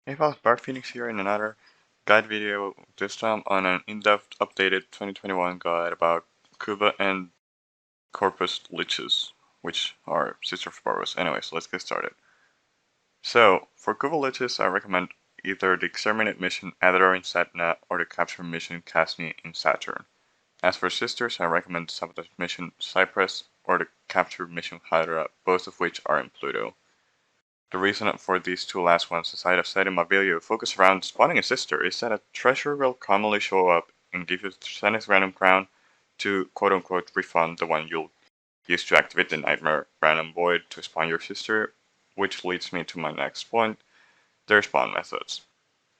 Hey pals, Bart Phoenix here in another guide video, this time on an in-depth updated 2021 guide about Kuva and Corpus Liches, which are sister spores. Anyways, let's get started. So, for Kuva Liches, I recommend either the exterminate mission Adaro in Sedna or the capture mission Cassini in Saturn. As for sisters, I recommend the sabotage mission Cypress or the capture mission Hydra, both of which are in Pluto. The reason for these two last ones, as I have said in my video, focus around spawning a sister, is that a treasure will commonly show up and give you the Zenith Granum Crown to quote-unquote refund the one you'll use to activate the Nightmare Granum Void to spawn your sister, which leads me to my next point, their spawn methods.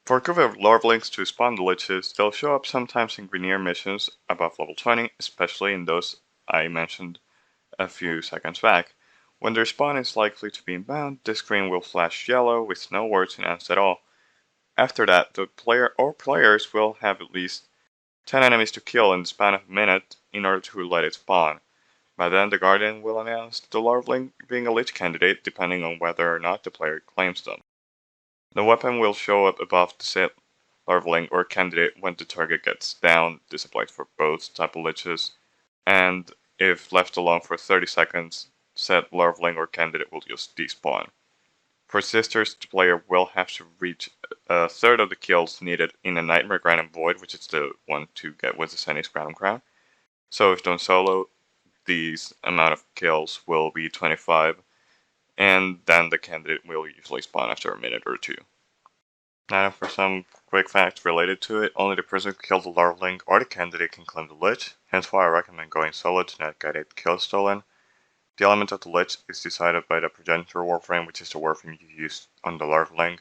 For Kuva lore links to spawn the liches, they'll show up sometimes in Grenier missions above level 20, especially in those I mentioned a few seconds back. When their spawn is likely to be inbound, the screen will flash yellow with no words and ends at all. After that, the player or players will have at least 10 enemies to kill in the span of a minute in order to let it spawn. By then, the Guardian will announce the larvaling being a Lich Candidate depending on whether or not the player claims them. The weapon will show up above the set larvaling or candidate when the target gets down. This applies for both type of liches, and if left alone for 30 seconds, said larvaling or candidate will just despawn. For sisters, the player will have to reach a third of the kills needed in a Nightmare Granum Void, which is the one to get with the Zenith Granum Crown. So if done solo, these amount of kills will be 25, and then the candidate will usually spawn after a minute or two. Now for some quick facts related to it, only the person who killed the larvaling or the candidate can claim the Lich, hence why I recommend going solo to not get it kill stolen. The element of the Lich is decided by the progenitor Warframe, which is the Warframe you use on the larvaling.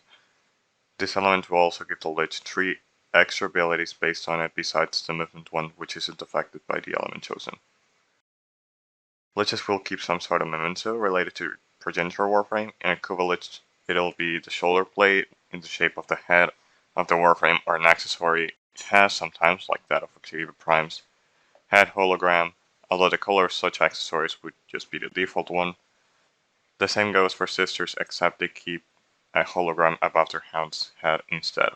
This element will also give the Lich 3 extra abilities based on it besides the movement one, which isn't affected by the element chosen. Liches will keep some sort of memento related to progenitor Warframe. In a Kuva Lich, it'll be the shoulder plate in the shape of the head of the Warframe or an accessory it has sometimes, like that of Activa Prime's head hologram, although the color of such accessories would just be the default one. The same goes for sisters, except they keep a hologram above their hound's head instead.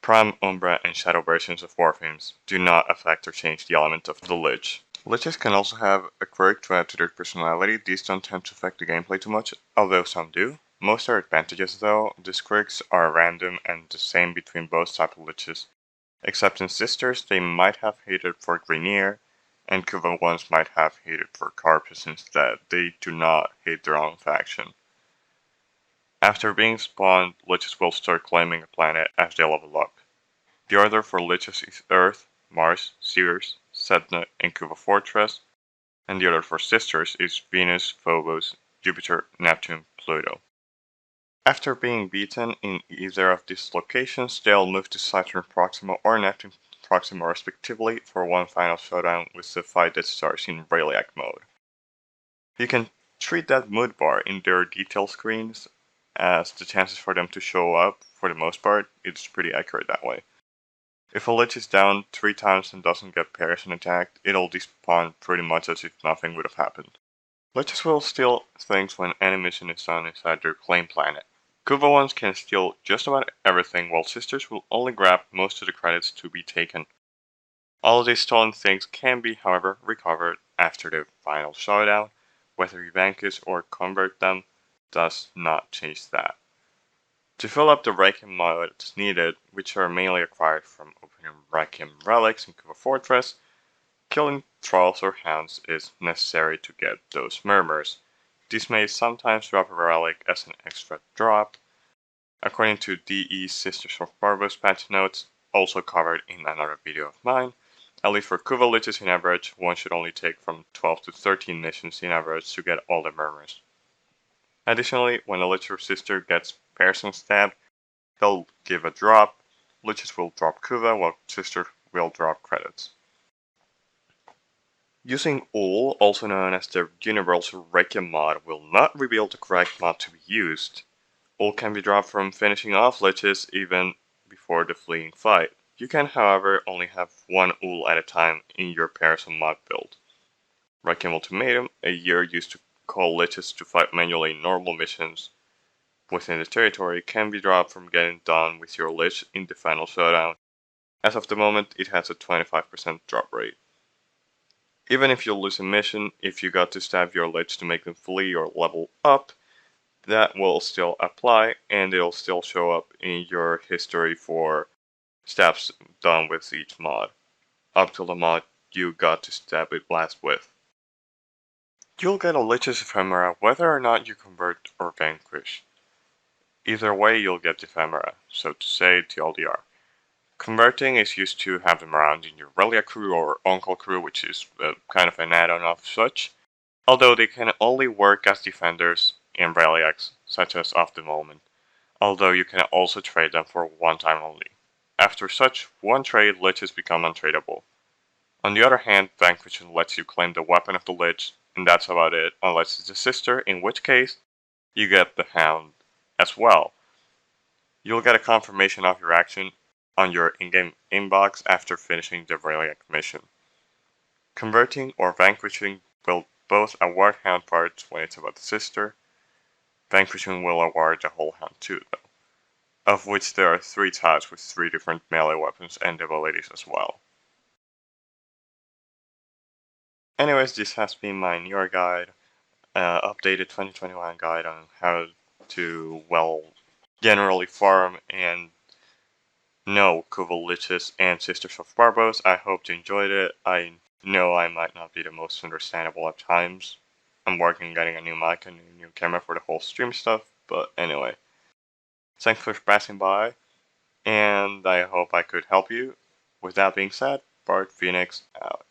Prime, Umbra, and Shadow versions of Warframes do not affect or change the element of the Lich. Liches can also have a quirk to add to their personality. These don't tend to affect the gameplay too much, although some do. Most are advantages though. These quirks are random and the same between both types of Liches. Except in sisters, they might have hated for Grenier, and Kuva ones might have hated for Corpus instead. They do not hate their own faction. After being spawned, Liches will start claiming a planet as they level up. The order for Liches is Earth, Mars, Ceres, Sedna, and Kuva Fortress, and the order for sisters is Venus, Phobos, Jupiter, Neptune, Pluto. After being beaten in either of these locations, they'll move to Saturn Proxima or Neptune Proxima respectively for one final showdown with the fight that starts in Reliac mode. You can treat that mood bar in their detail screens, as the chances for them to show up, for the most part, it's pretty accurate that way. If a Lich is down 3 times and doesn't get Parison attacked, it'll despawn pretty much as if nothing would have happened. Liches will steal things when any mission is done inside their claim planet. Kuva ones can steal just about everything, while sisters will only grab most of the credits to be taken. All of these stolen things can be, however, recovered after the final showdown. Whether you vanquish or convert them does not change that. To fill up the Requiem mods needed, which are mainly acquired from opening Requiem relics in Kuva Fortress, killing trolls or hounds is necessary to get those murmurs. These may sometimes drop a relic as an extra drop. According to DE Sisters of Barbos patch notes, also covered in another video of mine, at least for Kuva Liches in average, one should only take from 12 to 13 missions in average to get all the murmurs. Additionally, when a Lich or sister gets Parison stabbed, they'll give a drop. Liches will drop Kuva, while sister will drop credits. Using all, also known as the Universal Requiem mod, will not reveal the correct mod to be used. All can be dropped from finishing off Liches even before the fleeing fight. You can, however, only have one Ul at a time in your Parison mod build. Requiem Ultimatum, a year used to call Liches to fight manually in normal missions, within the territory can be dropped from getting done with your Lich in the final showdown. As of the moment, it has a 25% drop rate. Even if you lose a mission, if you got to stab your Lich to make them flee or level up, that will still apply and it'll still show up in your history for stabs done with each mod, up to the mod you got to stab it last with. You'll get a Lich's Ephemera whether or not you convert or vanquish. Either way, you'll get Ephemera, so to say, TLDR. Converting is used to have them around in your Relia crew or Uncle crew, which is kind of an add-on of such, although they can only work as defenders in Relics, such as of the moment, although you can also trade them for one time only. After such one trade, Liches become untradeable. On the other hand, Vanquishing lets you claim the weapon of the Lich, and that's about it, unless it's a sister, in which case, you get the Hound as well. You'll get a confirmation of your action on your in-game inbox after finishing the Relic mission. Converting or Vanquishing will both award Hound parts when it's about the sister. Vanquishing will award the whole Hound too, though, of which there are 3 types with 3 different melee weapons and abilities as well. Anyways, this has been my New Year guide, updated 2021 guide on how to, well, generally farm and know Kuva Liches and Sisters of Barbos. I hope you enjoyed it. I know I might not be the most understandable at times. I'm working on getting a new mic and a new camera for the whole stream stuff, but anyway. Thanks for passing by, and I hope I could help you. With that being said, Bart Phoenix out.